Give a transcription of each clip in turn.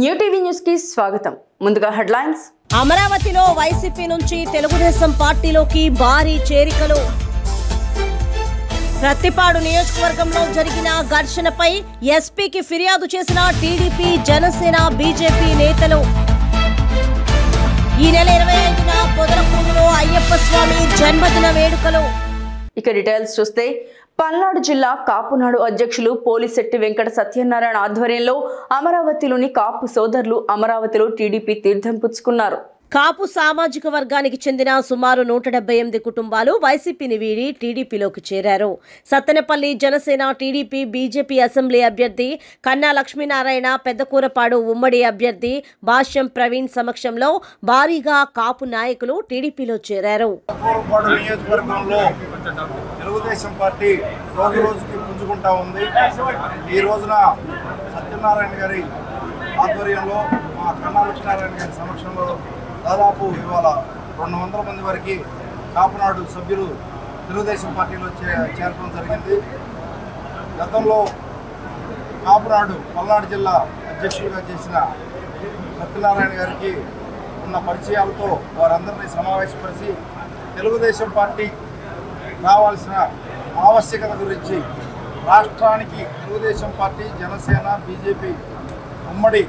New TV news కి స్వాగతం. ముందుగా హెడ్లైన్స్. అమరావతిలో వైసీపీ నుంచి తెలుగుదేశం పార్టీలోకి భారీ చేరికలు. ప్రత్తిపాడు నియోజకవర్గంలో జరిగిన ఘర్షణపై ఎస్పీకి ఫిర్యాదు చేసిన టీడీపీ, జనసేన, బీజేపీ నేతలు. ఈ నెల 25న పొదలకూరులో అయ్యప్ప స్వామి జన్మదిన వేడుకలు. ఇక డీటెయిల్స్ చూస్తే పల్నాడు జిల్లా కాపునాడు అధ్యక్షులు పోలిశెట్టి వెంకట సత్యనారాయణ ఆధ్వర్యంలో అమరావతిలోని కాపు సోదరులు అమరావతిలో టీడీపీ తీర్థం పుచ్చుకున్నారు. కాపు సామాజిక వర్గానికి చెందిన సుమారు 178 కుటుంబాలు వైసీపీని వీడి టీడీపీలోకి చేరారు. Sattenapalli Janasena, TDP, BJP assembly అభ్యర్థి కన్నా లక్ష్మీనారాయణ, పెద్దకూరపాడు ఉమ్మడి అభ్యర్థి భాష్యం ప్రవీణ్ సమక్షంలో భారీగా కాపు నాయకులు టీడీపీలో చేరారు. తెలుగుదేశం పార్టీ రోజుకి పుంజుకుంటా ఉంది. ఈ రోజున సత్యనారాయణ గారి ఆధ్వర్యంలో, మా కన్నా లక్ష్మీనారాయణ గారి సమక్షంలో దాదాపు ఇవాళ 200 మంది వరకు కాపునాడు సభ్యులు తెలుగుదేశం పార్టీలో చేరడం జరిగింది. గతంలో కాపునాడు పల్నాడు జిల్లా అధ్యక్షుడిగా చేసిన సత్యనారాయణ గారికి ఉన్న పరిచయాలతో వారందరినీ సమావేశపరిచి తెలుగుదేశం పార్టీ రావాల్సిన ఆవశ్యకత గురించి, రాష్ట్రానికి తెలుగుదేశం పార్టీ, జనసేన, బీజేపీ ఉమ్మడి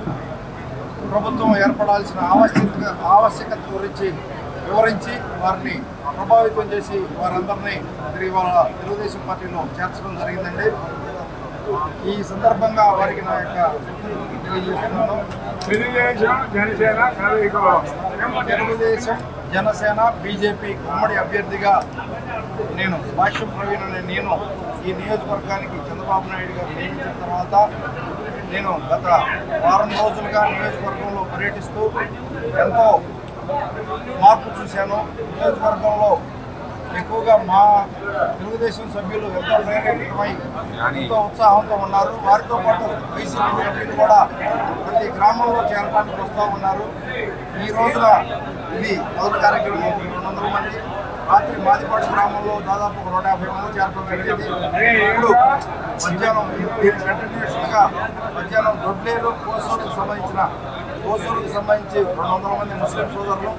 ప్రభుత్వం ఏర్పడాల్సిన ఆవశ్యకత గురించి వివరించి వారిని ప్రభావితం చేసి వారందరినీ ఇవాళ తెలుగుదేశం పార్టీలో చేర్చడం జరిగిందండి. ఈ సందర్భంగా వారికి నా యొక్క తెలియజేస్తున్నాను. తెలుగుదేశం, జనసేన, బీజేపీ ఉమ్మడి అభ్యర్థిగా నేను భాష్యం ప్రవీణ్ అనే నేను ఈ నియోజకవర్గానికి చంద్రబాబు నాయుడు గారు నియమించిన తర్వాత నేను గత వారం రోజులుగా నియోజకవర్గంలో పర్యటిస్తూ ఎంతో మార్పు చూశాను. నియోజకవర్గంలో ఎక్కువగా మా తెలుగుదేశం సభ్యులు ఎంతో ప్రేరేపితమై ఎంతో ఉత్సాహంతో ఉన్నారు. వారితో పాటు వైసీపీ సభ్యులు కూడా ప్రతి గ్రామంలో చేరడానికి వస్తూ ఉన్నారు. ఈ రోజున ఇది మొదటి కార్యక్రమం. 200 మంది రాత్రి మాదిపాడు గ్రామంలో దాదాపు 150 మంది చేరడం జరిగింది. ఇప్పుడు మధ్యాహ్నం కంటిన్యూషన్గా మధ్యాహ్నం దొడ్లేరు కోసూరుకు సంబంధించి 200 మంది ముస్లిం సోదరులు,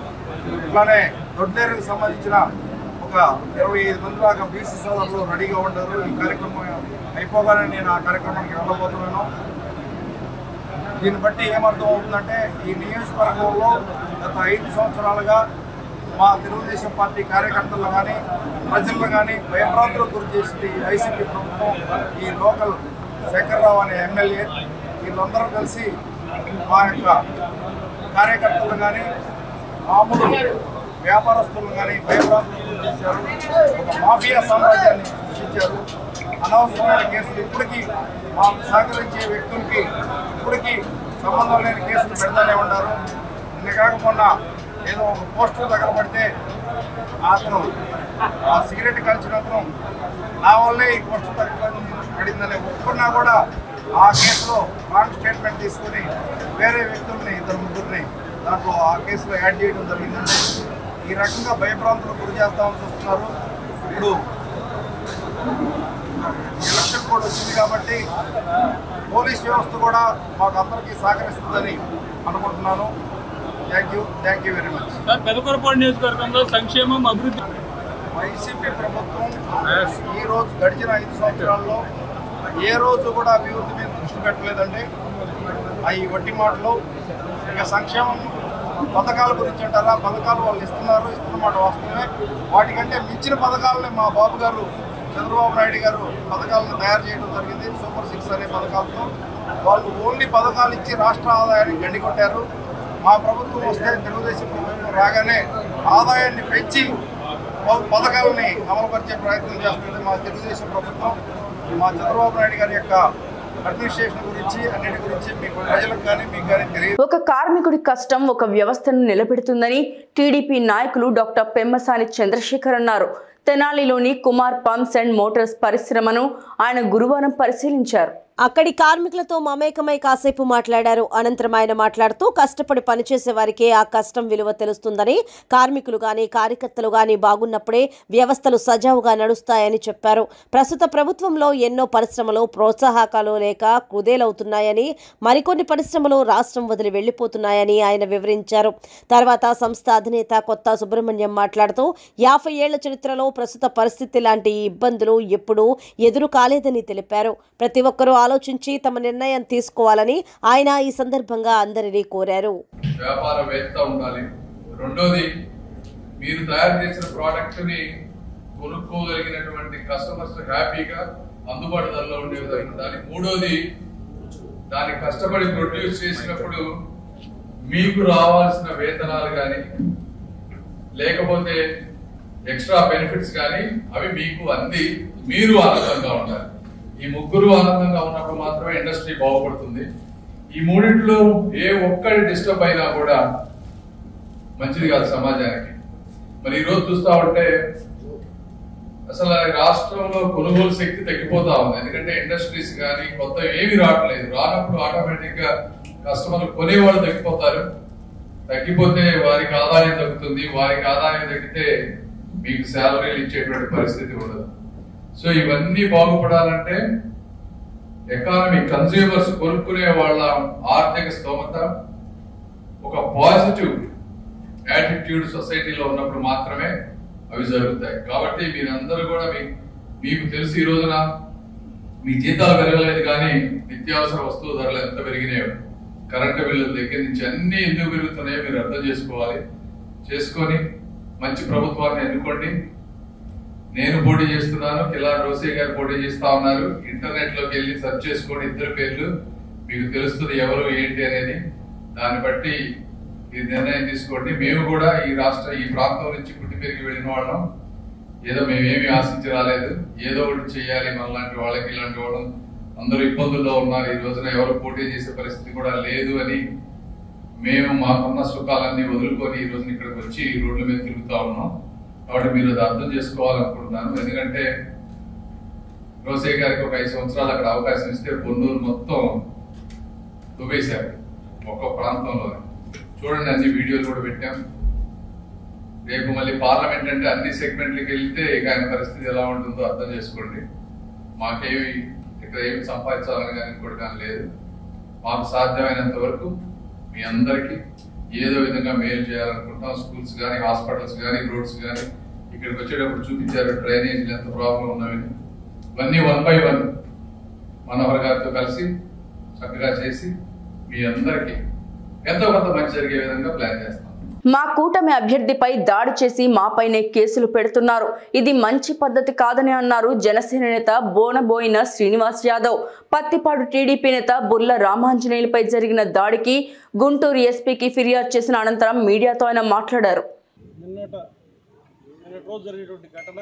ఇట్లానే దొడ్లేరుకు సంబంధించిన ఒక 25 మంది దాకా బీసీ సోదరులు రెడీగా ఉంటారు. ఈ కార్యక్రమం అయిపోగానే నేను ఆ కార్యక్రమానికి వెళ్ళబోతున్నాను. దీన్ని బట్టి ఏమర్థం అవుతుందంటే, ఈ నియోజకవర్గంలో గత 5 సంవత్సరాలుగా మా తెలుగుదేశం పార్టీ కార్యకర్తలు కానీ ప్రజలను కానీ భయభ్రాంతులకు గురి చేసింది వైసీపీ ప్రభుత్వం. ఈ లోకల్ శేఖర్రావు అనే ఎమ్మెల్యే వీళ్ళందరూ కలిసి మా యొక్క కార్యకర్తలు కానీ మామూలు వ్యాపారస్తులను కానీ భయభ్రాంతులకు గురి చేశారు. ఒక మాఫియా సామ్రాజ్యాన్ని సృష్టించారు. అనవసరమైన కేసులు ఇప్పటికీ మాకు సహకరించే వ్యక్తులకి ఇప్పటికీ సంబంధం లేని కేసులు పెడతానే ఉన్నారు. నిన్న కాకపోయినా ఏదో ఒక పోస్టర్ తగలబడితే అతను ఆ సిగరెట్ కాల్చిన అతను నా వల్లే ఈ పోస్టర్ పడిందని ఒప్పుకున్నా కూడా ఆ కేసులో రాంగ్ స్టేట్మెంట్ తీసుకొని వేరే వ్యక్తుల్ని 2-3 దాంట్లో ఆ కేసులో యాడ్ చేయడం జరిగిందండి. ఈ రకంగా భయభ్రాంతులకు గురి చేస్తామని చూస్తున్నారు. ఇప్పుడు ఎలక్షన్ కోడ్ వచ్చింది కాబట్టి పోలీస్ వ్యవస్థ కూడా మాకు అందరికీ సహకరిస్తుందని అనుకుంటున్నాను. Thank you very much. Pedakurapadu నియోజకవర్గంలో సంక్షేమం, అభివృద్ధి వైసీపీ ప్రభుత్వం ఈ రోజు గడిచిన 5 సంవత్సరాల్లో ఏ రోజు కూడా అభివృద్ధి మీద దృష్టి పెట్టలేదండి. అవి వట్టి మాటలు. ఇక సంక్షేమం పథకాల గురించి అంటారా, పథకాలు వాళ్ళు ఇస్తున్నమాట వాస్తవమే. వాటికంటే మించిన పథకాలని మా బాబు గారు చంద్రబాబు నాయుడు గారు పథకాలను తయారు చేయడం జరిగింది. సూపర్ 6 అనే పథకాలతో వాళ్ళు ఓన్లీ పథకాలు ఇచ్చి రాష్ట్ర ఆదాయాన్ని గండికొట్టారు. మా ప్రభుత్వం వస్తే, తెలుగుదేశం ప్రభుత్వం రాగానే ఆదాయాన్ని పెంచి పథకాలని అమలుపరిచే ప్రయత్నం చేస్తుంది మా తెలుగుదేశం ప్రభుత్వం. మా చంద్రబాబు నాయుడు గారి యొక్క అడ్మినిస్ట్రేషన్ గురించి అన్నిటి గురించి మీకు ప్రజలకు కానీ మీకు కానీ తెలియదు. ఒక కార్మికుడి కష్టం ఒక వ్యవస్థను నిలబెడుతుందని టీడీపీ నాయకులు డాక్టర్ పెమ్మసాని చంద్రశేఖర్ అన్నారు. తెనాలిలోని కుమార్ పంప్స్ అండ్ మోటార్స్ పరిశ్రమను ఆయన గురువారం పరిశీలించారు. అక్కడి కార్మికులతో మమేకమై కాసేపు మాట్లాడారు. అనంతరం ఆయన మాట్లాడుతూ కష్టపడి పనిచేసే వారికే ఆ కష్టం విలువ తెలుస్తుందని, కార్మికులు గాని కార్యకర్తలు గాని బాగున్నప్పుడే వ్యవస్థలు సజావుగా నడుస్తాయని చెప్పారు. ప్రస్తుత ప్రభుత్వంలో ఎన్నో పరిశ్రమలు ప్రోత్సాహకాలు లేక కుదేలవుతున్నాయని, మరికొన్ని పరిశ్రమలు రాష్ట్రం వదిలి వెళ్లిపోతున్నాయని ఆయన వివరించారు. తర్వాత సంస్థ అధినేత కొత్త సుబ్రహ్మణ్యం మాట్లాడుతూ 50 ఏళ్ల చరిత్రలో ప్రస్తుత పరిస్థితి లాంటి ఇబ్బందులు ఎప్పుడూ ఎదురు కాలేదని తెలిపారు. ప్రతి ఒక్కరూ ఆలోచించి తమ నిర్ణయం తీసుకోవాలని ఆయన ఈ సందర్భంగా అందరినీ కోరారు. వ్యాపారవేత్త ఉండాలి. రెండోది, మీరు తయారు చేసిన ప్రోడక్ట్ ని కొనుక్కోగలిగినటువంటి కస్టమర్స్ హ్యాపీగా అందుబాటు ధరలో ఉండే విధంగా ఉండాలి. మూడోది, దాన్ని కష్టపడి ప్రొడ్యూస్ చేసినప్పుడు మీకు రావాల్సిన వేతనాలు కానీ లేకపోతే ఎక్స్ట్రా బెనిఫిట్స్ కానీ అవి మీకు అంది మీరు ఆనందంగా ఉండాలి. ఈ ముగ్గురు ఆనందంగా ఉన్నప్పుడు మాత్రమే ఇండస్ట్రీ బాగుపడుతుంది. ఈ మూడింటిలో ఏ ఒక్కటి డిస్టర్బ్ అయినా కూడా మంచిది కాదు సమాజానికి. మరి ఈరోజు చూస్తా ఉంటే అసలు రాష్ట్రంలో కొనుగోలు శక్తి తగ్గిపోతా ఉంది. ఎందుకంటే ఇండస్ట్రీస్ కానీ కొత్త ఏమి రావట్లేదు. రానప్పుడు ఆటోమేటిక్ గా కస్టమర్లు కొనేవాళ్ళు తగ్గిపోతారు. తగ్గిపోతే వారికి ఆదాయం తగ్గుతుంది. వారికి ఆదాయం తగ్గితే మీకు శాలరీలు ఇచ్చేటువంటి పరిస్థితి ఉండదు. సో ఇవన్నీ బాగుపడాలంటే ఎకానమీ, కన్స్యూమర్స్ కొనుక్కునే వాళ్ళ ఆర్థిక స్తోమత, ఒక పాజిటివ్ యాటిట్యూడ్ సొసైటీలో ఉన్నప్పుడు మాత్రమే అవి జరుగుతాయి. కాబట్టి మీరందరూ కూడా మీకు తెలిసి ఈ రోజున మీ జీతాలు పెరగలేదు కానీ నిత్యావసర వస్తువు ధరలు ఎంత పెరిగినాయో, కరెంటు బిల్లుల దగ్గర నుంచి అన్ని ఎందుకు పెరుగుతున్నాయో మీరు అర్థం చేసుకోవాలి. చేసుకొని మంచి ప్రభుత్వాన్ని ఎన్నుకోండి. నేను పోటీ చేస్తున్నాను, కిలార్ రోసే గారు పోటీ చేస్తా ఉన్నారు. ఇంటర్నెట్ లోకి వెళ్ళి సెర్చ్ చేసుకోండి, ఇద్దరు పేర్లు మీకు తెలుస్తుంది ఎవరు ఏంటి అనేది. దాన్ని బట్టి ఈ నిర్ణయం తీసుకోండి. మేము కూడా ఈ ప్రాంతం నుంచి పుట్టి పెరిగి వెళ్ళిన వాళ్ళం. ఏదో మేమేమి ఆశించి రాలేదు. ఏదో ఒకటి చేయాలి మనలాంటి వాళ్ళకి. ఇలాంటి వాళ్ళు అందరూ ఇబ్బందుల్లో ఉన్నారు. ఈ రోజున ఎవరు పోటీ చేసే పరిస్థితి కూడా లేదు అని మేము మాకున్న సుఖాలన్నీ వదులుకొని ఈ రోజున ఇక్కడికి వచ్చి ఈ రోడ్ల మీద తిరుగుతా ఉన్నాం. కాబట్టి మీరు అది అర్థం చేసుకోవాలనుకుంటున్నాను. ఎందుకంటే రోసే గారికి ఒక 5 సంవత్సరాలు అక్కడ అవకాశం ఇస్తే పొన్నూరు మొత్తం దుబ్బేశారు ఒక్క ప్రాంతంలో. చూడండి, అన్ని వీడియోలు కూడా పెట్టాం. రేపు మళ్ళీ పార్లమెంట్ అంటే అన్ని సెగ్మెంట్లకి వెళ్తే ఇక ఆయన పరిస్థితి ఎలా ఉంటుందో అర్థం చేసుకోండి. మాకేమి ఇక్కడ ఏమి సంపాదించాలని కానీ ఇంకోటి కానీ లేదు. మాకు సాధ్యమైనంత వరకు మీ అందరికీ ఏదో విధంగా మేలు చేయాలనుకుంటాం. స్కూల్స్ కానీ, హాస్పిటల్స్ కానీ, రోడ్స్ కానీ ఇక్కడికి వచ్చేటప్పుడు చూపించారు డ్రైనేజీలు ఎంత ప్రాబ్లం ఉన్నవని. ఇవన్నీ 1 by 1 మనోహర్ గారితో కలిసి చక్కగా చేసి మీ అందరికీ ఎంతో కొంత మంచి జరిగే విధంగా ప్లాన్ చేస్తాం. మా కూటమి అభ్యర్థిపై దాడి చేసి మాపైనే కేసులు పెడుతున్నారు. ఇది మంచి పద్ధతి కాదని అన్నారు జనసేన నేత బోనబోయిన శ్రీనివాస్ యాదవ్. పత్తిపాడు టీడీపీ నేత బుర్ల రామాంజనేయులపై జరిగిన దాడికి గుంటూరు ఎస్పీకి ఫిర్యాదు చేసిన అనంతరం మీడియాతో ఆయన మాట్లాడారు. జరిగినటువంటి ఘటన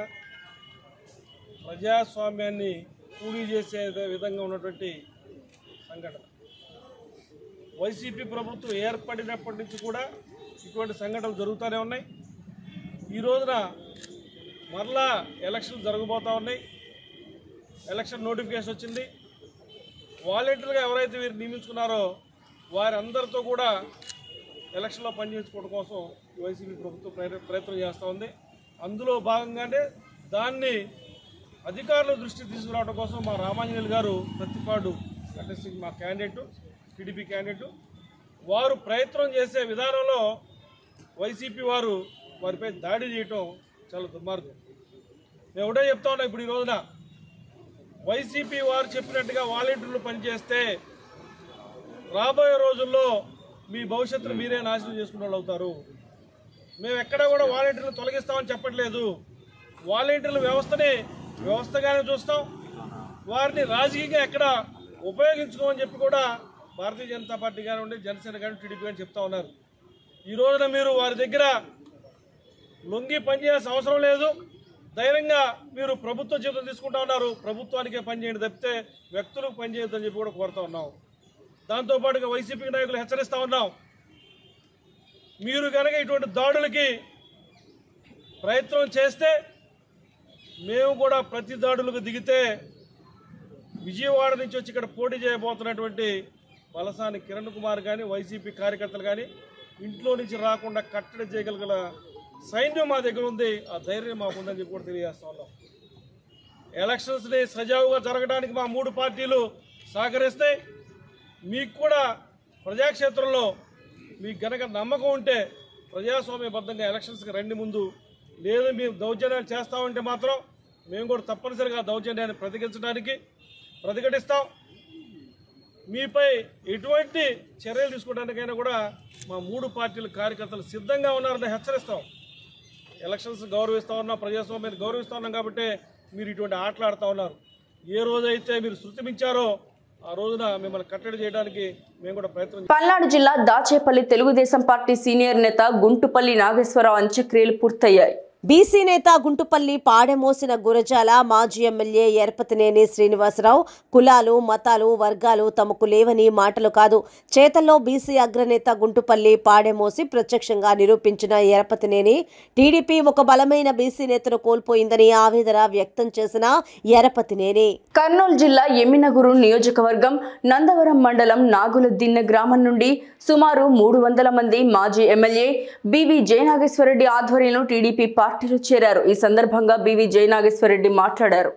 ప్రజాస్వామ్యాన్ని కూలీ చేసే విధంగా ఉన్నటువంటి సంఘటన. వైసీపీ ప్రభుత్వం ఏర్పడినప్పటి నుంచి కూడా ఇటువంటి సంఘటనలు జరుగుతూనే ఉన్నాయి. ఈ రోజున మరలా ఎలక్షన్లు జరగబోతూ ఉన్నాయి. ఎలక్షన్ నోటిఫికేషన్ వచ్చింది. వాలంటీర్గా ఎవరైతే వీరు నియమించుకున్నారో వారందరితో కూడా ఎలక్షన్లో పనిచేసుకోవడం కోసం వైసీపీ ప్రభుత్వం ప్రయత్నం చేస్తూ ఉంది. అందులో భాగంగానే దాన్ని అధికారుల దృష్టికి తీసుకురావడం కోసం మా రామాంజనేయులు గారు ప్రతిపాడు కంటెస్టింగ్ మా క్యాండిడేట్, టీడీపీ క్యాండిడేట్, వారు ప్రయత్నం చేసే విధానంలో వైసీపీ వారు వారిపై దాడి చేయటం చాలా దుర్మార్గం. నేను ఒకటే చెప్తా ఉన్నా, ఇప్పుడు ఈ రోజున వైసీపీ వారు చెప్పినట్టుగా వాలంటీర్లు పనిచేస్తే రాబోయే రోజుల్లో మీ భవిష్యత్తును మీరే నాశనం చేసుకునే వాళ్ళు అవుతారు. మేము ఎక్కడా కూడా వాలంటీర్లు తొలగిస్తామని చెప్పట్లేదు. వాలంటీర్ల వ్యవస్థగానే చూస్తాం. వారిని రాజకీయంగా ఎక్కడ ఉపయోగించుకోమని చెప్పి కూడా భారతీయ జనతా పార్టీ కానివ్వండి, జనసేన కానీ, టీడీపీ కానీ చెప్తా ఉన్నారు. ఈ రోజున మీరు వారి దగ్గర లొంగి పనిచేయాల్సిన అవసరం లేదు. ధైర్యంగా మీరు ప్రభుత్వ జీతం తీసుకుంటా ఉన్నారు. ప్రభుత్వానికే పనిచేయండి తప్పితే వ్యక్తులకు పనిచేయొద్దని చెప్పి కూడా కోరుతా ఉన్నాం. దాంతోపాటుగా వైసీపీ నాయకులు హెచ్చరిస్తూ ఉన్నాం, మీరు కనుక ఇటువంటి దాడులకి ప్రయత్నం చేస్తే మేము కూడా ప్రతి దాడులకు దిగితే విజయవాడ నుంచి వచ్చి ఇక్కడ పోటీ చేయబోతున్నటువంటి వలసాని కిరణ్ కుమార్ కానీ వైసీపీ కార్యకర్తలు కానీ ఇంట్లో నుంచి రాకుండా కట్టడి చేయగల సైన్యం మా దగ్గర ఉంది. ఆ ధైర్యం మాకు ఉందని చెప్పి కూడా తెలియజేస్తా ఉన్నాం. ఎలక్షన్స్ని సజావుగా జరగడానికి మా 3 పార్టీలు సహకరిస్తే మీకు కూడా ప్రజాక్షేత్రంలో మీకు గనక నమ్మకం ఉంటే ప్రజాస్వామ్యబద్ధంగా ఎలక్షన్స్కి రండి ముందు. లేదు మేము దౌర్జన్యాలు చేస్తామంటే మాత్రం మేము కూడా తప్పనిసరిగా దౌర్జన్యాన్ని ప్రతిఘటిస్తాం. మీపై ఎటువంటి చర్యలు తీసుకోవడానికైనా కూడా మా 3 పార్టీల కార్యకర్తలు సిద్ధంగా ఉన్నారని హెచ్చరిస్తాం. ఎలక్షన్స్ గౌరవిస్తూ ఉన్నాం, ప్రజాస్వామ్యాన్ని గౌరవిస్తూ ఉన్నాం కాబట్టి మీరు ఇటువంటి ఆటలు ఆడుతూ ఉన్నారు. ఏ రోజైతే మీరు శృతి మించారో ఆ రోజున మిమ్మల్ని కట్టడి చేయడానికి మేము కూడా ప్రయత్నం. పల్నాడు జిల్లా దాచేపల్లి తెలుగుదేశం పార్టీ సీనియర్ నేత గుంటుపల్లి నాగేశ్వరరావు అంత్యక్రియలు పూర్తయ్యాయి. బీసీ నేత గుంటుపల్లి పాడెమోసిన గురజాల మాజీ ఎమ్మెల్యే ఎరపతినేని శ్రీనివాసరావు కులాలు మతాలు వర్గాలు తమకు లేవని మాటలు కాదు చేతల్లో బీసీ అగ్రనేత గుంటుపల్లి పాడెమోసి ప్రత్యక్షంగా నిరూపించిన ఎరపతినేని టీడీపీ ఒక బలమైన బీసీ నేతను కోల్పోయిందని ఆవేదన వ్యక్తం చేసిన ఎరపతినేని కర్నూలు జిల్లా ఎమ్మినగూరు నియోజకవర్గం నందవరం మండలం నాగులదిన్నె గ్రామం నుండి సుమారు 300 మంది మాజీ ఎమ్మెల్యే బివి జయనాగేశ్వరరెడ్డి ఆధ్వర్యంలో టీడీపీ పార్టీలో చేరారు. ఈ సందర్భంగా బివి జయనాగేశ్వరరెడ్డి మాట్లాడారు.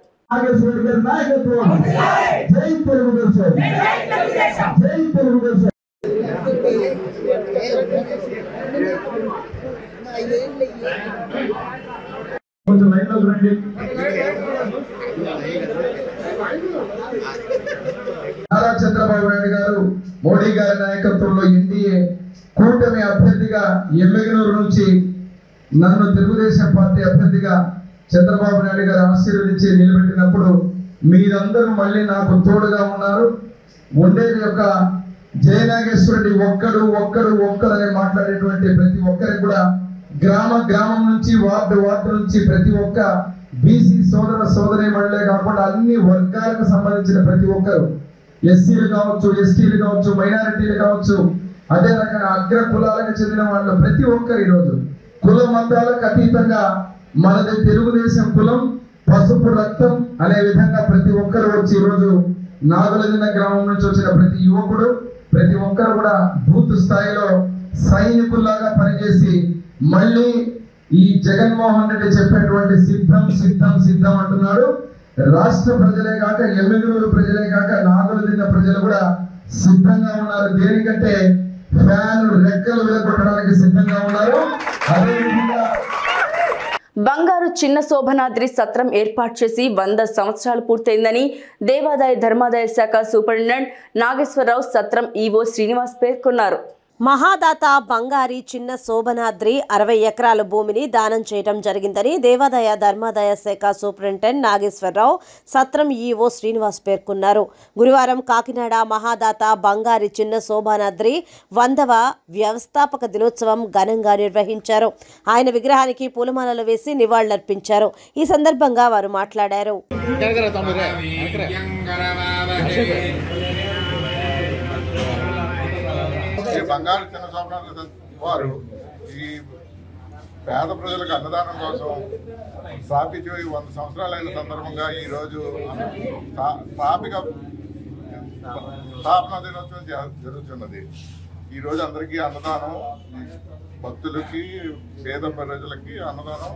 చంద్రబాబు నాయుడు గారు మోడీ గారి నాయకత్వంలో ఎన్డీఏ కూటమి అభ్యర్థిగా ఎమ్మెగనూరు నుంచి నన్ను తెలుగుదేశం పార్టీ అభ్యర్థిగా చంద్రబాబు నాయుడు గారు ఆశీర్వదించి నిలబెట్టినప్పుడు మీరందరూ మళ్ళీ నాకు తోడుగా ఉన్నారు. ఉండేది యొక్క జయనాగేశ్వరరెడ్డి ఒక్కడు మాట్లాడేటువంటి ప్రతి ఒక్కరికి కూడా గ్రామం నుంచి వార్డు నుంచి ప్రతి ఒక్క బీసీ సోదరి మండలే కాకుండా అన్ని వర్గాలకు సంబంధించిన ప్రతి ఒక్కరు ఎస్సీలు కావచ్చు, ఎస్టీలు కావచ్చు, మైనారిటీలు కావచ్చు, అదే రకంగా అగ్ర కులాలకు చెందిన వాళ్ళు ప్రతి ఒక్కరు ఈరోజు కుల మతాలకు అతీతంగా మనది తెలుగుదేశం కులం పసుపు రక్తం అనే విధంగా ప్రతి ఒక్కరు వచ్చి ఈరోజు నాగులదిన్నె గ్రామం నుంచి వచ్చిన ప్రతి యువకుడు ప్రతి ఒక్కరు కూడా బూత్ స్థాయిలో సైనికుల్లాగా పనిచేసి మళ్ళీ ఈ జగన్మోహన్ రెడ్డి చెప్పేటువంటి సిద్ధం అంటున్నాడు. రాష్ట్ర ప్రజలే కాక ఎమ్మెగనూరు ప్రజలే కాక నాగులదిన్నె ప్రజలు కూడా సిద్ధంగా ఉన్నారు. దేనికంటే ఫ్యాన్ రెక్కలు విరగొట్టడానికి సిద్ధంగా ఉన్నారు. అదేవిధంగా బంగారు చిన్న శోభనాద్రి సత్రం ఏర్పాటు చేసి 100 సంవత్సరాలు పూర్తయిందని దేవాదాయ ధర్మాదాయ శాఖ సూపరింటెండెంట్ నాగేశ్వరరావు సత్రం ఈవో శ్రీనివాస్ పేర్కొన్నారు. మహాదాత బంగారి చిన్న శోభనాద్రి 60 ఎకరాల భూమిని దానం చేయడం జరిగిందని దేవాదాయ ధర్మాదాయ శాఖ సూపరింటెండెంట్ నాగేశ్వరరావు సత్రం ఈవో శ్రీనివాస్ పేర్కొన్నారు. గురువారం కాకినాడ మహాదాత బంగారి చిన్న శోభనాద్రి 100వ వ్యవస్థాపక దినోత్సవం ఘనంగా నిర్వహించారు. ఆయన విగ్రహానికి పూలమాలలు వేసి నివాళులర్పించారు. ఈ సందర్భంగా వారు మాట్లాడారు. బంగారు చిన్న శోభనాద్రి వారు ఈ పేద ప్రజలకు అన్నదానం కోసం స్థాపించి 100 సంవత్సరాలైన సందర్భంగా ఈరోజు స్థాపన దినోత్సవం జరుగుతున్నది. ఈరోజు అందరికీ అన్నదానం, భక్తులకి పేద ప్రజలకి అన్నదానం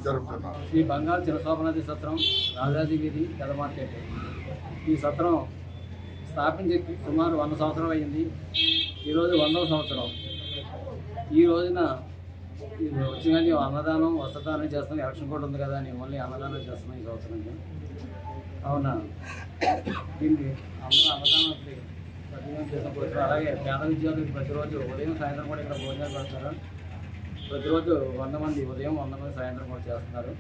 జరుపుతున్నారు. ఈ బంగారు చిన్న శోభనాద్రి సత్రం రాజాజీ వీధి పెద్ద మార్కెట్. ఈ సత్రం స్థాపించి సుమారు 100 సంవత్సరాలు అయింది. ఈరోజు 100వ సంవత్సరం. ఈ రోజున వచ్చిన అన్నదానం వస్త్రదానం చేస్తాం. ఎలక్షన్ కూడా ఉంది కదా అని ఓన్లీ అన్నదానం చేస్తున్నాం ఈ సంవత్సరం. అవునా, దీన్ని అందరూ అన్నదానం సద్వినియోగం చేసినప్పుడు అలాగే పేద విద్యార్థులు ప్రతిరోజు ఉదయం సాయంత్రం కూడా ఇక్కడ భోజనాలు పెడతారు. ప్రతిరోజు 100 మంది ఉదయం 100 మంది సాయంత్రం కూడా చేస్తున్నారు.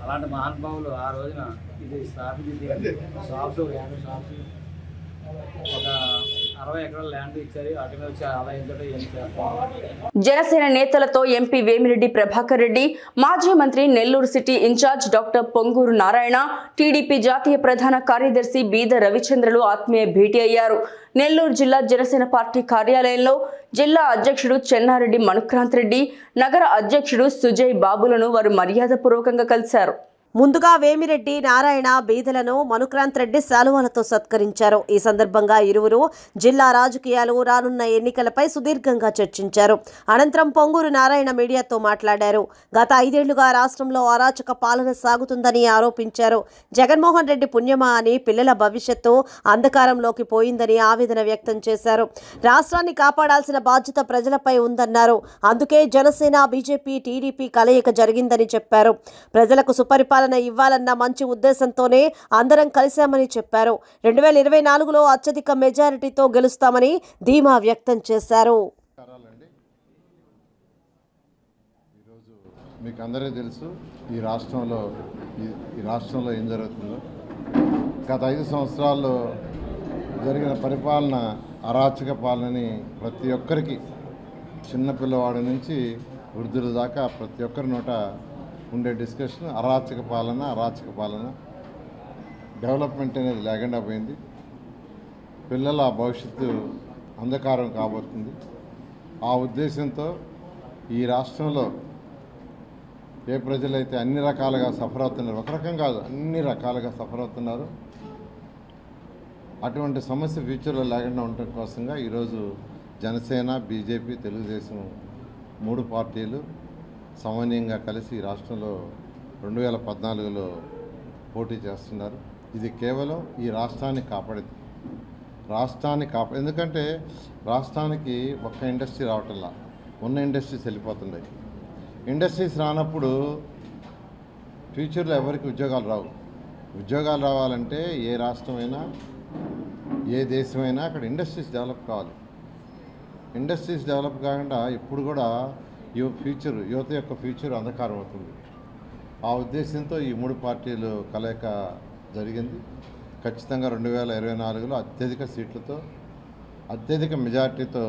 అలాంటి మహానుభావులు ఆ రోజున ఇది స్థాపించి షాప్స్ 50 షాప్స్ ఒక 60 ఎకరాల ల్యాండ్ ఇచ్చారు. వాటి మీద వచ్చి ఆదాయంతో ఏం చేస్తారు. జనసేన నేతలతో ఎంపీ వేమిరెడ్డి ప్రభాకర్ రెడ్డి, మాజీ మంత్రి Nellore city incharge doctor Ponguru Narayana, TDP జాతీయ ప్రధాన కార్యదర్శి బీద రవిచంద్రలు ఆత్మీయ భేటీ అయ్యారు. నెల్లూరు జిల్లా జనసేన పార్టీ కార్యాలయంలో జిల్లా అధ్యక్షుడు చెన్నారెడ్డి మనుక్రాంత్ రెడ్డి, నగర అధ్యక్షుడు సుజయ్ బాబులను వారు మర్యాదపూర్వకంగా కలిశారు. ముందుగా వేమిరెడ్డి నారాయణ బీదలను మనుక్రాంత్ రెడ్డి శాలువాలతో సత్కరించారు. ఈ సందర్భంగా ఇరువురు జిల్లా రాజకీయాలు, రానున్న ఎన్నికలపై సుదీర్ఘంగా చర్చించారు. అనంతరం పొంగూరు నారాయణ మీడియాతో మాట్లాడారు. గత 5 ఏళ్లుగా రాష్ట్రంలో అరాచక పాలన సాగుతుందని ఆరోపించారు. జగన్మోహన్ రెడ్డి పుణ్యమా అని పిల్లల భవిష్యత్తు అంధకారంలోకి పోయిందని ఆవేదన వ్యక్తం చేశారు. రాష్ట్రాన్ని కాపాడాల్సిన బాధ్యత ప్రజలపై ఉందన్నారు. అందుకే జనసేన, బీజేపీ, టీడీపీ కలయిక జరిగిందని చెప్పారు. ప్రజలకు సుపరిపాలన ఇవ్వాలన్న మంచి ఉద్దేశంతోనే అందరం కలిశామని చెప్పారు. 2024లో అత్యధిక మెజారిటీతో గెలుస్తామని ధీమా వ్యక్తం చేశారు. మీకు అందరికీ తెలుసు ఈ రాష్ట్రంలో ఏం జరుగుతుందో. గత 5 సంవత్సరాల్లో జరిగిన పరిపాలన అరాచక పాలనని ప్రతి ఒక్కరికి, చిన్నపిల్లవాడి నుంచి వృద్ధుల దాకా ప్రతి ఒక్కరి నోట ఉండే డిస్కషన్ అరాచక పాలన. డెవలప్మెంట్ అనేది లేకుండా పోయింది. పిల్లల భవిష్యత్తు అంధకారం కాబోతుంది. ఆ ఉద్దేశంతో ఈ రాష్ట్రంలో ఏ ప్రజలైతే అన్ని రకాలుగా సఫర్ అవుతున్నారు, ఒక రకం కాదు అన్ని రకాలుగా సఫర్ అవుతున్నారు, అటువంటి సమస్య ఫ్యూచర్లో లేకుండా ఉండటం కోసంగా ఈరోజు జనసేన, బీజేపీ, తెలుగుదేశం 3 పార్టీలు సమన్వయంగా కలిసి రాష్ట్రంలో 2014లో పోటీ చేస్తున్నారు. ఇది కేవలం ఈ రాష్ట్రాన్ని కాపాడేది. ఎందుకంటే రాష్ట్రానికి ఒక్క ఇండస్ట్రీ రావటంలా, ఉన్న ఇండస్ట్రీస్ వెళ్ళిపోతున్నాయి. ఇండస్ట్రీస్ రానప్పుడు ఫ్యూచర్లో ఎవరికి ఉద్యోగాలు రావు. ఉద్యోగాలు రావాలంటే ఏ రాష్ట్రమైనా, ఏ దేశమైనా అక్కడ ఇండస్ట్రీస్ డెవలప్ కావాలి. ఇండస్ట్రీస్ డెవలప్ కాకుండా ఇప్పుడు కూడా యువత యొక్క ఫ్యూచర్ అంధకారం అవుతుంది. ఆ ఉద్దేశంతో ఈ 3 పార్టీలు కలయిక జరిగింది. ఖచ్చితంగా 2024లో అత్యధిక సీట్లతో, అత్యధిక మెజార్టీతో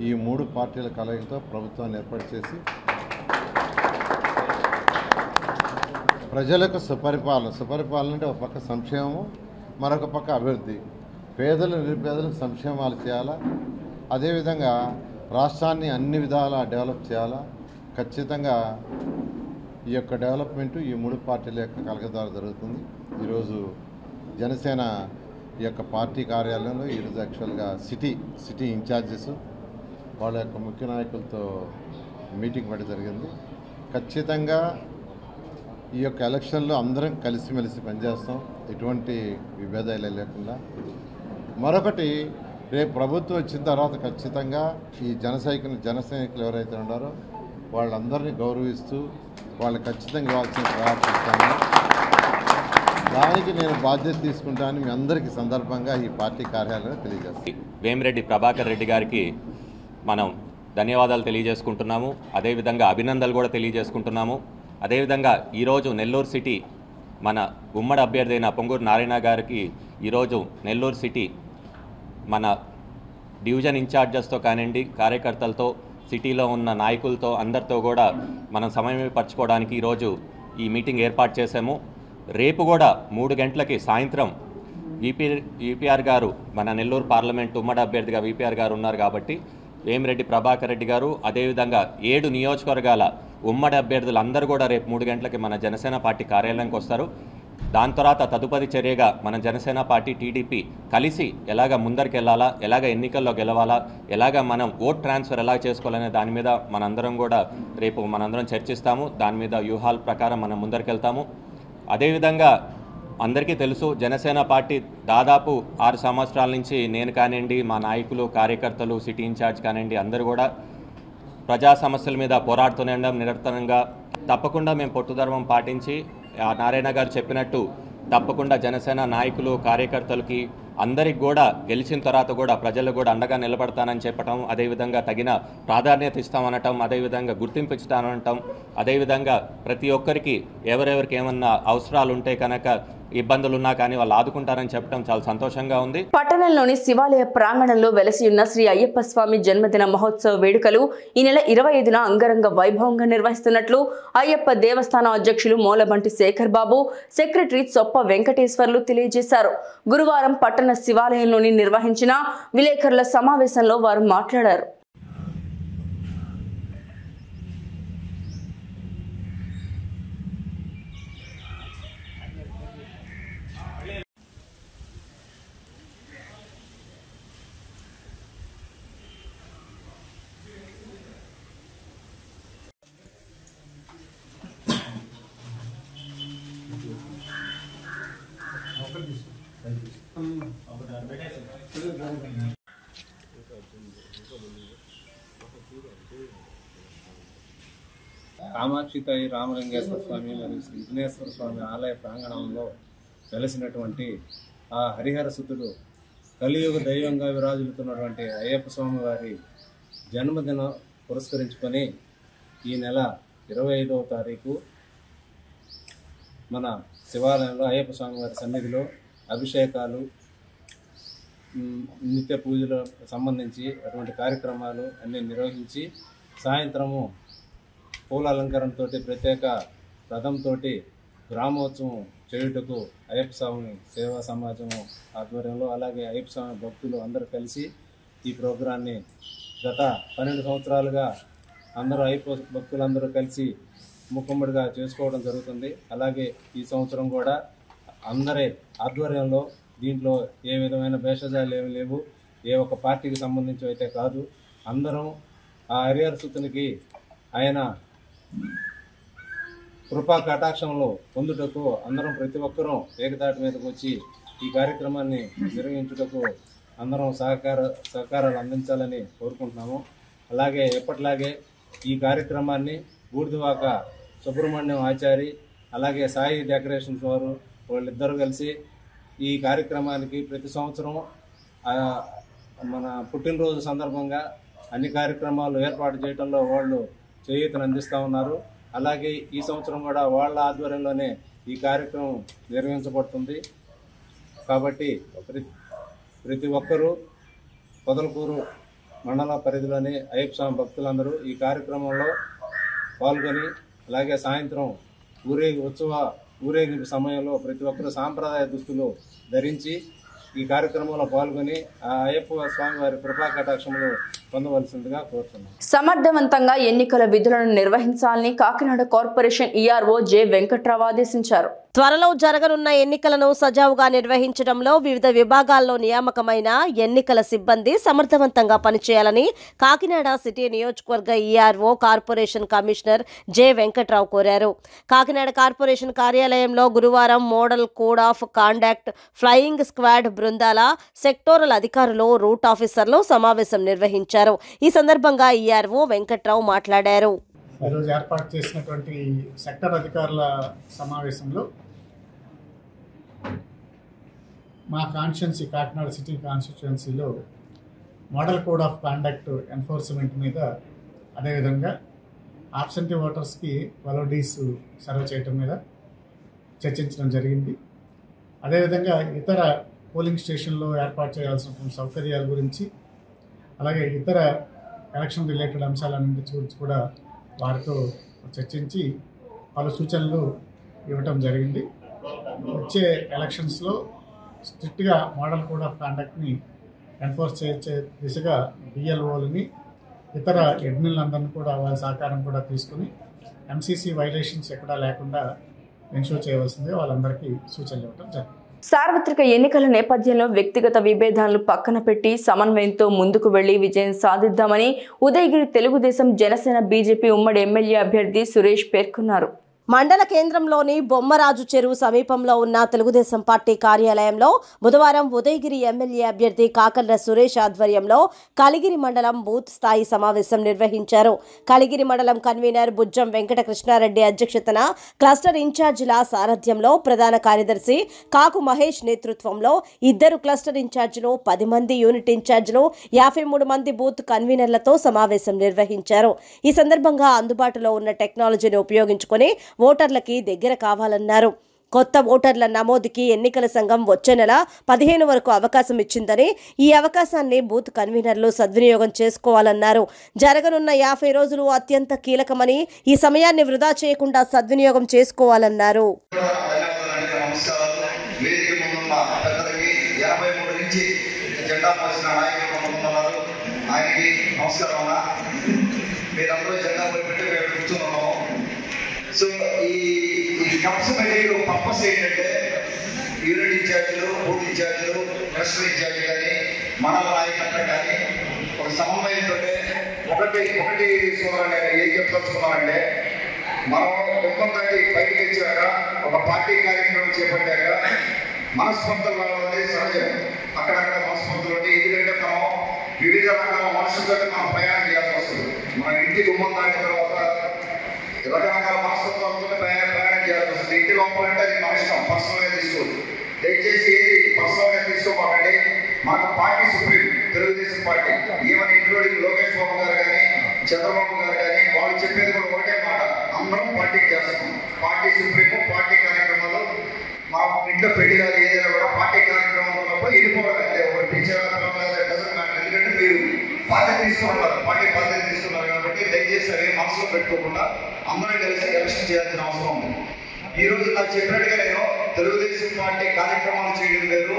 ఈ 3 పార్టీల కలయికతో ప్రభుత్వాన్ని ఏర్పాటు చేసి ప్రజలకు సుపరిపాలన అంటే ఒక పక్క సంక్షేమం, మరొక పక్క అభివృద్ధి. పేదలు, నిరుపేదలకు సంక్షేమాలు చేయాలా, అదేవిధంగా రాష్ట్రాన్ని అన్ని విధాలా డెవలప్ చేయాలా. ఖచ్చితంగా ఈ యొక్క డెవలప్మెంటు ఈ 3 పార్టీల యొక్క కలయిక ద్వారా జరుగుతుంది. ఈరోజు జనసేన ఈ యొక్క పార్టీ కార్యాలయంలో ఈరోజు యాక్చువల్గా సిటీ ఇన్ఛార్జెస్ వాళ్ళ యొక్క ముఖ్య నాయకులతో మీటింగ్ పెట్టడం జరిగింది. ఖచ్చితంగా ఈ యొక్క ఎలక్షన్లో అందరం కలిసిమెలిసి పనిచేస్తాం, ఎటువంటి విభేదాలు లేకుండా. మరొకటి, రేపు ప్రభుత్వం వచ్చిన తర్వాత ఖచ్చితంగా ఈ జనసైనికులు ఎవరైతే ఉన్నారో వాళ్ళందరినీ గౌరవిస్తూ వాళ్ళు ఖచ్చితంగా ఇవ్వాల్సిన ప్రయత్నిస్తాను. దానికి నేను బాధ్యత తీసుకుంటానని మీ అందరికీ సందర్భంగా ఈ పార్టీ కార్యాలయంలో తెలియజేస్తాను. వేమిరెడ్డి ప్రభాకర్ రెడ్డి గారికి మనం ధన్యవాదాలు తెలియజేసుకుంటున్నాము. అదేవిధంగా అభినందనలు కూడా తెలియజేసుకుంటున్నాము. అదేవిధంగా ఈరోజు నెల్లూరు సిటీ మన ఉమ్మడి అభ్యర్థి అయిన పొంగూరు నారాయణ గారికి ఈరోజు నెల్లూరు సిటీ మన డివిజన్ ఇన్ఛార్జెస్తో కానివ్వండి, కార్యకర్తలతో, సిటీలో ఉన్న నాయకులతో అందరితో కూడా మనం సమన్వయపరచుకోవడానికి ఈరోజు ఈ మీటింగ్ ఏర్పాటు చేశాము. రేపు కూడా 3 గంటలకి సాయంత్రం విపిఆర్ గారు, మన నెల్లూరు పార్లమెంట్ ఉమ్మడి అభ్యర్థిగా విపిఆర్ గారు ఉన్నారు కాబట్టి వేమిరెడ్డి ప్రభాకర్ రెడ్డి గారు, అదేవిధంగా 7 నియోజకవర్గాల ఉమ్మడి అభ్యర్థులు అందరూ కూడా రేపు 3 గంటలకి మన జనసేన పార్టీ కార్యాలయానికి వస్తారు. దాని తర్వాత తదుపరి చర్యగా మన జనసేన పార్టీ, టీడీపీ కలిసి ఎలాగ ముందరికి వెళ్ళాలా, ఎలాగ ఎన్నికల్లో గెలవాలా, ఎలాగ మనం ఓట్ ట్రాన్స్ఫర్ ఎలా చేసుకోవాలనే దాని మీద మనందరం కూడా రేపు చర్చిస్తాము. దాని మీద వ్యూహాల ప్రకారం మనం ముందరికి వెళ్తాము. అదేవిధంగా అందరికీ తెలుసు, జనసేన పార్టీ దాదాపు 6 సంవత్సరాల నుంచి నేను కానివ్వండి, మా నాయకులు, కార్యకర్తలు, సిటీ ఇన్ఛార్జ్ కానివ్వండి, అందరూ కూడా ప్రజా సమస్యల మీద పోరాడుతూనే ఉండడం నిరంతరంగా. తప్పకుండా మేము పట్టుదర్మం పాటించి నారాయణ గారు చెప్పినట్టు తప్పకుండా జనసేన నాయకులు, కార్యకర్తలకి అందరికి కూడా గెలిచిన తర్వాత కూడా ప్రజలకు కూడా అండగా నిలబడతానని చెప్పటం, అదేవిధంగా తగిన ప్రాధాన్యత ఇస్తామనటం, అదేవిధంగా గుర్తింపు ఇస్తామనటం, అదేవిధంగా ప్రతి ఒక్కరికి ఎవరెవరికి ఏమన్నా అవసరాలు ఉంటే కనుక, ఇబ్బందులున్నా కానీ వాళ్ళు ఆదుకుంటారని చెప్పడం చాలా సంతోషంగా ఉంది. పట్టణంలోని శివాలయ ప్రాంగణంలో వెలసి ఉన్న శ్రీ అయ్యప్ప స్వామి జన్మదిన మహోత్సవ వేడుకలు ఈ నెల 25న అంగరంగ వైభవంగా నిర్వహిస్తున్నట్లు అయ్యప్ప దేవస్థానం అధ్యక్షులు మూలబంటి శేఖర్ బాబు, సెక్రటరీ చొప్ప వెంకటేశ్వర్లు తెలియజేశారు. గురువారం పట్టణ శివాలయంలోని నిర్వహించిన విలేకరుల సమావేశంలో వారు మాట్లాడారు. కామాక్షితాయి రామలింగేశ్వర స్వామి మరియు శ్రీ విఘ్నేశ్వర స్వామి ఆలయ ప్రాంగణంలో వెలసినటువంటి ఆ హరిహర సుతుడు కలియుగ దైవంగా విరాజులుతున్నటువంటి అయ్యప్ప స్వామి వారి జన్మదినం పురస్కరించుకొని ఈ నెల 25వ తారీఖు మన శివాలయంలో అయ్యప్ప స్వామి వారి సన్నిధిలో అభిషేకాలు, నిత్య పూజలకు సంబంధించి అటువంటి కార్యక్రమాలు అన్నీ నిర్వహించి సాయంత్రము పూల అలంకరణతో ప్రత్యేక రథంతో గ్రామోత్సవం చేయుటకు అయ్యప్ప స్వామి సేవా సమాజము ఆధ్వర్యంలో అలాగే అయ్యప్ప స్వామి భక్తులు అందరూ కలిసి ఈ ప్రోగ్రాన్ని గత 12 సంవత్సరాలుగా అందరూ అయ్యప్ప భక్తులందరూ కలిసి ముక్కుమ్మడిగా చేసుకోవడం జరుగుతుంది. అలాగే ఈ సంవత్సరం కూడా అందరి ఆధ్వర్యంలో దీంట్లో ఏ విధమైన భేషజాలు ఏమి లేవు. ఏ ఒక్క పార్టీకి సంబంధించి అయితే కాదు, అందరం ఆ హరిహర సుతునికి ఆయన కృపా కటాక్షంలో పొందుటకు అందరం ప్రతి ఒక్కరూ ఏకతాటి మీదకు వచ్చి ఈ కార్యక్రమాన్ని నిర్వహించుటకు అందరం సహకారాలు అందించాలని కోరుకుంటున్నాము. అలాగే ఎప్పటిలాగే ఈ కార్యక్రమాన్ని బూడిదవాక సుబ్రహ్మణ్యం ఆచారి అలాగే సాయి డెకరేషన్స్ వారు వాళ్ళిద్దరూ కలిసి ఈ కార్యక్రమానికి ప్రతి సంవత్సరం మన పుట్టినరోజు సందర్భంగా అన్ని కార్యక్రమాలు ఏర్పాటు చేయడంలో వాళ్ళు చేయూతను అందిస్తూ ఉన్నారు. అలాగే ఈ సంవత్సరం కూడా వాళ్ళ ఆధ్వర్యంలోనే ఈ కార్యక్రమం నిర్వహించబడుతుంది. కాబట్టి ప్రతి ఒక్కరూ పొదలకూరు మండల పరిధిలోని అయ్యప్ప స్వామి భక్తులందరూ ఈ కార్యక్రమంలో పాల్గొని అలాగే సాయంత్రం ఊరేగింపు సమయంలో ప్రతి ఒక్కరూ సాంప్రదాయ దుస్తులు ధరించి ఈ కార్యక్రమంలో పాల్గొని ఆ అయ్యప్ప స్వామి వారి కృపా కటాక్షములు పొందవలసిందిగా కోరుతున్నాం. సమర్థవంతంగా ఎన్నికల విధులను నిర్వహించాలని Kakinada corporation ERO J Venkatrao ఆదేశించారు. త్వరలో జరగనున్న ఎన్నికలను సజావుగా నిర్వహించడంలో వివిధ విభాగాల్లో నియామకమైన ఎన్నికల సిబ్బంది సమర్థవంతంగా పనిచేయాలని కాకినాడ సిటీ నియోజకవర్గ ERO corporation commissioner J Venkatrao కోరారు. కాకినాడ కార్పొరేషన్ కార్యాలయంలో గురువారం model code of conduct, flying squad బృందాల సెక్టోరల్ అధికారులు, రూట్ ఆఫీసర్లు సమావేశం నిర్వహించారు. ఈ సందర్భంగా ఈఆర్ఓ వెంకట్రావు మాట్లాడారు. ఈరోజు ఏర్పాటు చేసినటువంటి సెక్టర్ అధికారుల సమావేశంలో మా కాన్స్టిట్యున్సీ కాకినాడ సిటీ కాన్స్టిట్యున్సీలో model code of conduct enforcement మీద, అదేవిధంగా ఆబ్సెంటీ ఓటర్స్కి 12 days సర్వ్ చేయటం మీద చర్చించడం జరిగింది. అదేవిధంగా ఇతర పోలింగ్ స్టేషన్లో ఏర్పాటు చేయాల్సిన సౌకర్యాల గురించి, అలాగే ఇతర ఎలక్షన్ రిలేటెడ్ అంశాలన్నింటి గురించి కూడా వారితో చర్చించి పలు సూచనలు ఇవ్వటం జరిగింది. వచ్చే ఎలక్షన్స్లో స్ట్రిక్ట్గా మోడల్ కోడ్ ఆఫ్ కాండక్ట్ని ఎన్ఫోర్స్ చేసే దిశగా బిఎల్ఓలని, ఇతర అడ్మిన్లందరినీ కూడా వాళ్ళ సహకారం కూడా తీసుకుని ఎంసీసీ వైలేషన్స్ ఎక్కడా లేకుండా ఎన్షూర్ చేయవలసిందే వాళ్ళందరికీ సూచనలు ఇవ్వటం జరిగింది. సార్వత్రిక ఎన్నికల నేపథ్యంలో వ్యక్తిగత విభేదాలను పక్కన పెట్టి సమన్వయంతో ముందుకు వెళ్లి విజయం సాధిద్దామని ఉదయగిరి తెలుగుదేశం జనసేన బీజేపీ ఉమ్మడి ఎమ్మెల్యే అభ్యర్థి సురేష్ పేర్కొన్నారు. మండల కేంద్రంలోని బొమ్మరాజు చెరువు సమీపంలో ఉన్న తెలుగుదేశం పార్టీ కార్యాలయంలో బుధవారం ఉదయగిరి ఎమ్మెల్యే అభ్యర్థి కాకర్ల సురేష్ ఆధ్వర్యంలో కలిగిరి మండలం బూత్ స్థాయి సమావేశం నిర్వహించారు. కలిగిరి మండలం కన్వీనర్ బుజ్జం వెంకట కృష్ణారెడ్డి అధ్యక్షతన, క్లస్టర్ ఇన్ఛార్జిల సారథ్యంలో, ప్రధాన కార్యదర్శి కాకు మహేష్ నేతృత్వంలో 2 క్లస్టర్ ఇన్ఛార్జీలు, 10 మంది యూనిట్ ఇన్ఛార్జీలు, 53 మంది బూత్ కన్వీనర్లతో సమావేశం నిర్వహించారు. ఈ సందర్భంగా అందుబాటులో ఉన్న టెక్నాలజీని ఉపయోగించుకొని ఓటర్లకి దగ్గర కావాలన్నారు. కొత్త ఓటర్ల నమోదుకి ఎన్నికల సంఘం వచ్చే నెల 15 వరకు అవకాశం ఇచ్చిందని, ఈ అవకాశాన్ని బూత్ కన్వీనర్లు సద్వినియోగం చేసుకోవాలన్నారు. జరగనున్న 50 రోజులు అత్యంత కీలకమని, ఈ సమయాన్ని వృధా చేయకుండా సద్వినియోగం చేసుకోవాలన్నారు. సో ఈ కమిటీ పర్పస్ ఏంటంటే యూనిట్ ఇన్ఛార్జీలు, బూత్ ఇన్ఛార్జీలు, క్లస్టర్ ఇన్ఛార్జీ కానీ మండల నాయకత్వం కానీ ఒక సమన్వయంతో ఒకటి సోదరులు ఏం చెప్పదలుచుకున్నామంటే, మనం కుటుంబం దాటి బయటకు వచ్చాక ఒక పార్టీ కార్యక్రమం చేపట్టాక మనస్పర్ధలు రావడం సహజం. అక్కడక్కడ మనస్పర్ధలు ఉంటాయి. ఎందుకంటే మనం వివిధ రకాల మనుషులతో మనం ప్రయాణం చేయాల్సి వస్తుంది. మన ఇంటి గుమ్మం దాటిన తర్వాత రకరకాల మనస్తత్వాలతో ప్రయాణం చేయాల్సి వస్తుంది. ఇంటి లోపలంటే అది మన ఇష్టం, పర్సనల్గా తీసుకోవచ్చు. దయచేసి ఏది పర్సనల్గా తీసుకోమాకండి. మనకు పార్టీ సుప్రీం తెలుగుదేశం పార్టీ, ఏమని ఇంక్లూడింగ్ లోకేష్ బాబు గారు కానీ చంద్రబాబు గారు కానీ వాళ్ళు చెప్పేది కూడా ఒకటే మాట, అందరం పార్టీకి చేస్తాం. పార్టీ సుప్రీం, పార్టీ కార్యక్రమాలు మా ఇంట్లో పెళ్లి కాదు ఏదైనా కూడా పార్టీ కార్యక్రమాలు ఉన్నప్పుడు వెళ్ళిపోవడం అంటే ఒక టీచర్ ఎందుకంటే మీరు బాధ్యత తీసుకున్నారు, పార్టీ బాధ్యత తీసుకున్నారు కాబట్టి దయచేసి అవి మనసులో పెట్టుకోకుండా అందరం కలిసి ఎలక్షన్ చేయాల్సిన అవసరం ఉంది. ఈ రోజు నాకు చెప్పినట్టుగా నేను తెలుగుదేశం పార్టీ కార్యక్రమాలు చేయడం వేరు,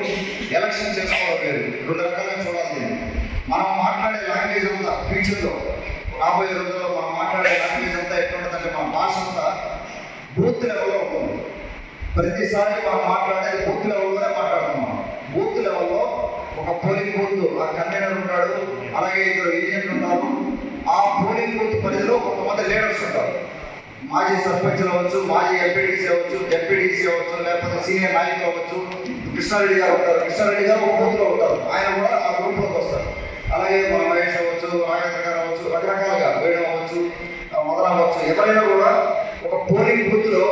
ఎలక్షన్ చేసుకోవడం వేరు, రెండు రకాలుగా చూడాలి. మనం మాట్లాడే లాంగ్వేజ్ అంతా ఫ్యూచర్లో రాబోయే రోజుల్లో మనం మాట్లాడే లాంగ్వేజ్ అంతా ఎట్లుంటుందంటే మన భాష అంతా బూత్ లెవెల్లో ఉంటుంది. ప్రతిసారి మనం మాట్లాడేది బూత్ లెవెల్లోనే మాట్లాడుతున్నాం. బూత్ లెవెల్లో ఒక పోలింగ్ బూత్ ఆ కన్వీనర్ ఉంటాడు, అలాగే ఇద్దరు ఏజెంట్లు ఉంటారు. ఆ పోలింగ్ బూత్ పరిధిలో కొంతమంది లీడర్స్ ఉంటారు. మాజీ సర్పంచ్లు అవ్వచ్చు, మాజీ ఎంపీటీసీ అవ్వచ్చు, జెడ్పీటీసీ అవ్వచ్చు, లేకపోతే సీనియర్ నాయకులు అవ్వచ్చు. కృష్ణారెడ్డి గారు ఉంటారు, కృష్ణారెడ్డి గారు ఒక బూత్లో ఉంటారు, ఆయన కూడా ఆ గ్రూప్లోకి వస్తారు. అలాగే మన మహేష్ అవ్వచ్చు, రాజేంద్ర గారు అవ్వచ్చు, రకరకాలుగా వేయడం అవ్వచ్చు, మొదలవ్వచ్చు. ఎవరైనా కూడా ఒక పోలింగ్ బూత్లో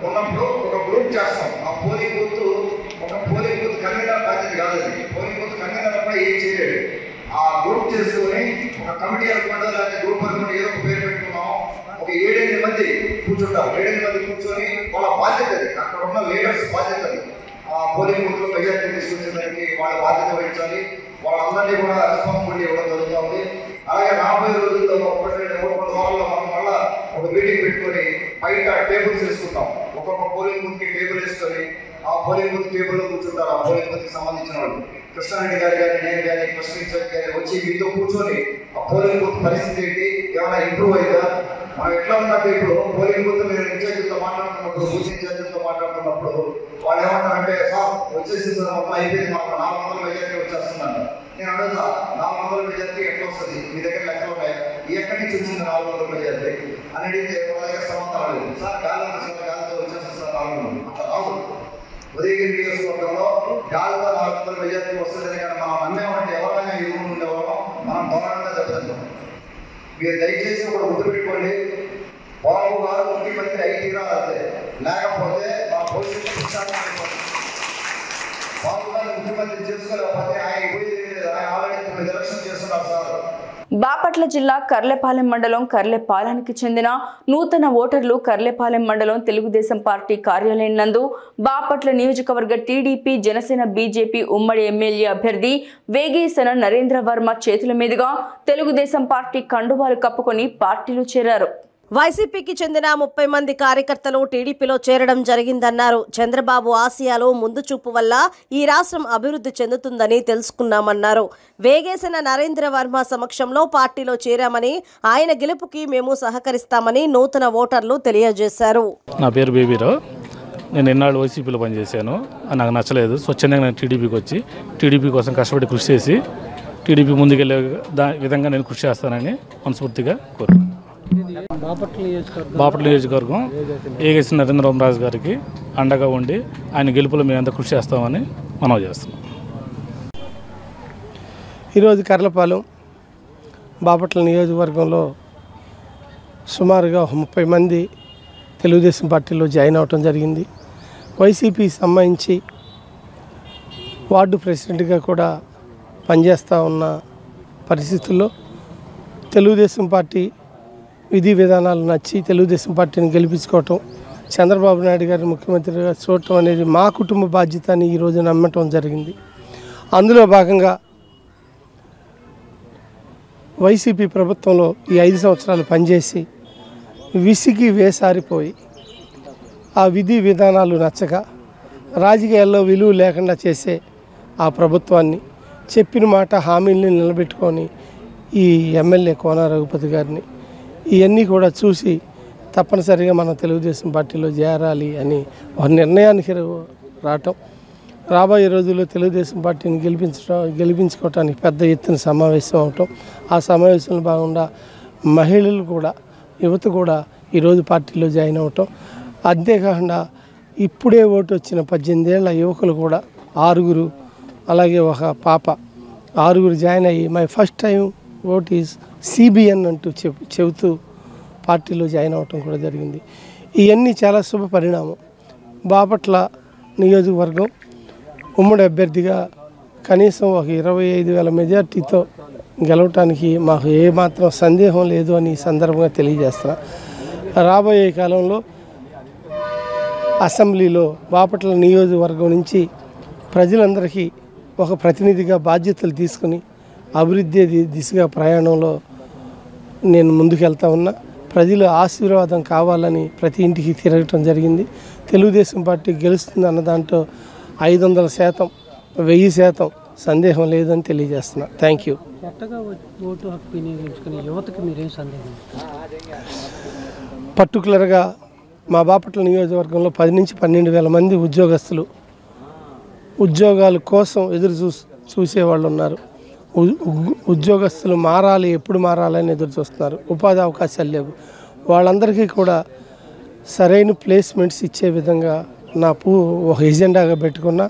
ఉన్నప్పుడు ఒక గ్రూప్ చేస్తాం. ఆ పోలింగ్ బూత్ కన్వీనర్ బాధ్యత కాదు. అది పోలింగ్ బూత్ కన్వీనర్ అప్పుడు ఏం చేయలేడు. ఆ గ్రూప్ చేసుకుని ఒక కమిటీ అనుకుంటా, లేకపోతే గ్రూప్ అనుకుంటే ఏదో ఒక పేరు పెట్టుకున్నాం, ఒక 7-8 మంది కూర్చుంటారు. 7-8 మంది కూర్చొని వాళ్ళ బాధ్యత అది, అక్కడ ఉన్న లీడర్స్ బాధ్యత అది. ఆ పోలింగ్ బూత్లో మెజారిటీ తీసుకొచ్చేదానికి వాళ్ళ బాధ్యత వహించాలి. వాళ్ళందరినీ కూడా రెస్పాన్సిబిలిటీ ఇవ్వడం జరుగుతుంది. అలాగే రాబోయే రోజుల్లో 1-2 వారాల్లో మనం మళ్ళా ఒక మీటింగ్ పెట్టుకొని బయట టేబుల్స్ వేసుకుంటాం. ఒక్కొక్క పోలింగ్ బూత్కి టేబుల్ వేసుకొని ఆ పోలింగ్ బూత్ టేబుల్లో కూర్చుంటారు. ఆ పోలింగ్ బూత్కి సంబంధించిన వాళ్ళు కృష్ణారెడ్డి గారు కానీ నేను కానీ ప్రశ్నించారు కానీ వచ్చి మీతో కూర్చొని ఆ పోలింగ్ బూత్ పరిస్థితి ఏంటి, ఏమైనా ఇంప్రూవ్ అయిందా, మనం ఎట్లా ఉన్నట్టు ఇప్పుడు పోలింగ్ బూత్ మీరు ఇన్ఛార్జీలతో మాట్లాడుతున్నప్పుడు, బూత్ ఇన్ఛార్జీలతో మాట్లాడుతున్నప్పుడు వాళ్ళు ఏమంటారంటే సార్ వచ్చేసి మొత్తం అయిపోయింది, మాకు 400 మెజార్టీ వచ్చేస్తుందంట. నేను అడుగుతా 400 మెజార్టీ ఎట్లా వస్తుంది, మీ దగ్గర లెక్కలు ఉన్నాయా, ఎక్కడి నుంచి వచ్చింది 400 మెజార్టీ అని అడిగితే వాళ్ళ దగ్గర సమాధానం లేదు. సార్ గాలితో వచ్చేస్తుంది సార్ 400. అట్లా రాదు. ఉదయగిరి నియోజకవర్గంలో గాలితో 400 మెజార్టీ వస్తుందని కానీ మనం అమ్మేమంటే ఎవరైనా ఎదురు ఉండేవాళ్ళం, మనం దొరకంగా దెబ్బతింటాం. మీరు దయచేసి కూడా గుర్తుపెట్టుకోండి, బాబు గారు ముఖ్యమంత్రి అయి తీరాలంటే, లేకపోతే మా భవిష్యత్తు బాబు గారు ముఖ్యమంత్రి చేసుకోలేకపోతే ఆయన ఆల్రెడీ 9 ఎలక్షన్ చేస్తున్నారు సార్. బాపట్ల జిల్లా కర్లెపాలెం మండలం కర్లెపాలెంకి చెందిన నూతన ఓటర్లు కర్లెపాలెం మండలం తెలుగుదేశం పార్టీ కార్యాలయం నందు బాపట్ల నియోజకవర్గ టీడీపీ జనసేన బీజేపీ ఉమ్మడి ఎమ్మెల్యే అభ్యర్థి వేగేసన నరేంద్ర వర్మ చేతుల మీదుగా తెలుగుదేశం పార్టీ కండువాలు కప్పుకొని పార్టీలో చేరారు. వైసీపీకి చెందిన 30 మంది కార్యకర్తలు టీడీపీలో చేరడం జరిగిందన్నారు. చంద్రబాబు ఆసియాలో ముందు చూపు వల్ల ఈ రాష్ట్రం అభివృద్ధి చెందుతుందని తెలుసుకున్నామన్నారు. వేగేసిన నరేంద్ర వర్మ సమక్షంలో పార్టీలో చేరామని, ఆయన గెలుపుకి మేము సహకరిస్తామని నూతన ఓటర్లు తెలియజేశారు. నా పేరు బేబీరావు. నేను ఎన్నాళ్ళు వైసీపీలో పనిచేశాను, నాకు నచ్చలేదు. స్వచ్ఛందంగా నేను టీడీపీకి వచ్చి టీడీపీ కోసం కష్టపడి కృషి చేసి టీడీపీ ముందుకెళ్లే విధంగా నేను కృషి చేస్తానని మనస్ఫూర్తిగా కోరుతున్నాను. బాపట్ల నియోజకవర్గం ఏగేసి నరేంద్రరాజు గారికి అండగా ఉండి ఆయన గెలుపులో మేమంతా కృషి చేస్తామని మనవి చేస్తున్నాం. ఈరోజు కర్లపాలెం బాపట్ల నియోజకవర్గంలో సుమారుగా 30 మంది తెలుగుదేశం పార్టీలో జాయిన్ అవటం జరిగింది. వైసీపీ సంబంధించి వార్డు ప్రెసిడెంట్గా కూడా పనిచేస్తూ ఉన్న పరిస్థితుల్లో తెలుగుదేశం పార్టీ విధి విధానాలు నచ్చి తెలుగుదేశం పార్టీని గెలిపించుకోవటం, చంద్రబాబు నాయుడు గారి ముఖ్యమంత్రిగా చూడటం అనేది మా కుటుంబ బాధ్యత అని ఈరోజు నమ్మటం జరిగింది. అందులో భాగంగా వైసీపీ ప్రభుత్వంలో ఈ 5 సంవత్సరాలు పనిచేసి విసిగి వేసారిపోయి ఆ విధి విధానాలు నచ్చక రాజకీయాల్లో విలువ లేకుండా చేసే ఆ ప్రభుత్వాన్ని చెప్పిన మాట హామీల్ని నిలబెట్టుకొని ఈ ఎమ్మెల్యే కోన రఘుపతి గారిని ఇవన్నీ కూడా చూసి తప్పనిసరిగా మనం తెలుగుదేశం పార్టీలో చేరాలి అని ఒక నిర్ణయానికి రావటం, రాబోయే రోజుల్లో తెలుగుదేశం పార్టీని గెలిపించుకోవటానికి పెద్ద ఎత్తున సమావేశం అవటం, ఆ సమావేశంలో భాగంగా మహిళలు కూడా యువత కూడా ఈరోజు పార్టీలో జాయిన్ అవటం, అంతేకాకుండా ఇప్పుడే ఓటు వచ్చిన 18 ఏళ్ల యువకులు కూడా 6 అలాగే ఒక పాప 6 జాయిన్ అయ్యి my first time vote is CBN అంటూ చెబుతూ పార్టీలో జాయిన్ అవ్వటం కూడా జరిగింది. ఇవన్నీ చాలా శుభ పరిణామం. బాపట్ల నియోజకవర్గం ఉమ్మడి అభ్యర్థిగా కనీసం ఒక 25,000 మెజార్టీతో గెలవటానికి మాకు ఏమాత్రం సందేహం లేదు అని ఈ సందర్భంగా తెలియజేస్తున్నా. రాబోయే కాలంలో అసెంబ్లీలో బాపట్ల నియోజకవర్గం నుంచి ప్రజలందరికీ ఒక ప్రతినిధిగా బాధ్యతలు తీసుకుని అభివృద్ధి దిశగా ప్రయాణంలో నేను ముందుకెళ్తా ఉన్నా. ప్రజల ఆశీర్వాదం కావాలని ప్రతి ఇంటికి తిరగటం జరిగింది. తెలుగుదేశం పార్టీ గెలుస్తుంది అన్న దాంట్లో 500%, 1000% సందేహం లేదని తెలియజేస్తున్నా. Thank you. పర్టికులర్గా మా బాపట్ల నియోజకవర్గంలో 10 నుంచి 12 వేల మంది ఉద్యోగస్తులు ఉద్యోగాల కోసం ఎదురు చూసేవాళ్ళు ఉన్నారు. ఉద్యోగస్తులు మారాలి, ఎప్పుడు మారాలని ఎదురు చూస్తున్నారు. ఉపాధి అవకాశాలు లేవు. వాళ్ళందరికీ కూడా సరైన ప్లేస్మెంట్స్ ఇచ్చే విధంగా నా ఒక ఎజెండాగా పెట్టుకున్నా.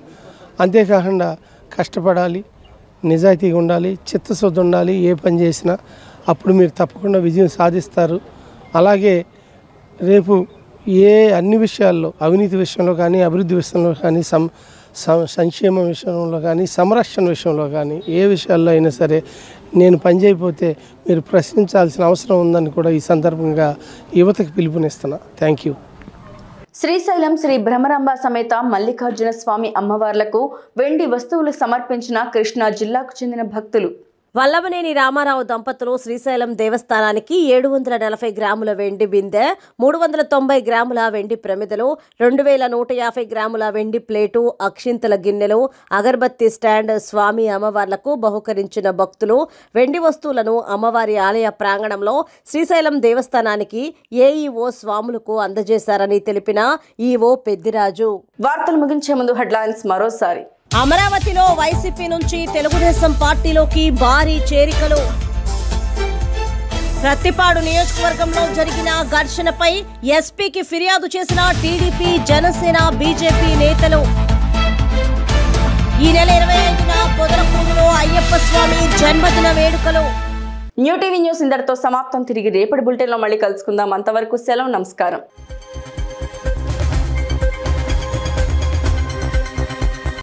అంతేకాకుండా కష్టపడాలి, నిజాయితీగా ఉండాలి, చిత్తశుద్ధి ఉండాలి. ఏ పని చేసినా అప్పుడు మీరు తప్పకుండా విజయం సాధిస్తారు. అలాగే రేపు అన్ని విషయాల్లో, అవినీతి విషయంలో కానీ, అభివృద్ధి విషయంలో కానీ, సంక్షేమ విషయంలో కానీ, సంరక్షణ విషయంలో కానీ, ఏ విషయాల్లో అయినా సరే నేను పనిచేయకపోతే మీరు ప్రశ్నించాల్సిన అవసరం ఉందని కూడా ఈ సందర్భంగా యువతకు పిలుపునిస్తున్నా. Thank you. శ్రీశైలం శ్రీ భ్రమరాంబ సమేత మల్లికార్జున స్వామి అమ్మవార్లకు వెండి వస్తువులు సమర్పించిన కృష్ణా జిల్లాకు చెందిన భక్తులు. వల్లభనేని రామారావు దంపతులు శ్రీశైలం దేవస్థానానికి 740 గ్రాముల వెండి బిందె, 390 గ్రాముల వెండి ప్రమిదలు, 2150 గ్రాముల వెండి ప్లేటు, అక్షింతల గిన్నెలు, అగరబత్తి స్టాండ్ స్వామి అమ్మవార్లకు బహుకరించిన భక్తులు వెండి వస్తువులను అమ్మవారి ఆలయ ప్రాంగణంలో శ్రీశైలం దేవస్థానానికి ఏఈఓ స్వాములకు అందజేశారని తెలిపిన ఈఓ పెద్దిరాజు. వార్తలు ముగించే ముందు హెడ్లైన్స్ మరోసారి. అమరావతిలో వైసీపీ నుంచి తెలుగుదేశం పార్టీలోకి భారీ చేరికలు. ప్రత్తిపాడు నియోజకవర్గంలో జరిగిన ఘర్షణపై ఎస్పీకి ఫిర్యాదు చేసిన టీడీపీ, జనసేన, బీజేపీ నేతలు. ఈ నెల 25న పొదలకూరులో అయ్యప్ప స్వామి జన్మదిన వేడుకలు. న్యూ టీవీ న్యూస్ ఇంతటితో సమాప్తం. తిరిగి రేపటి బులెటిన్లో మళ్ళీ కలుసుకుందాం. అంతవరకు సెలవు. నమస్కారం.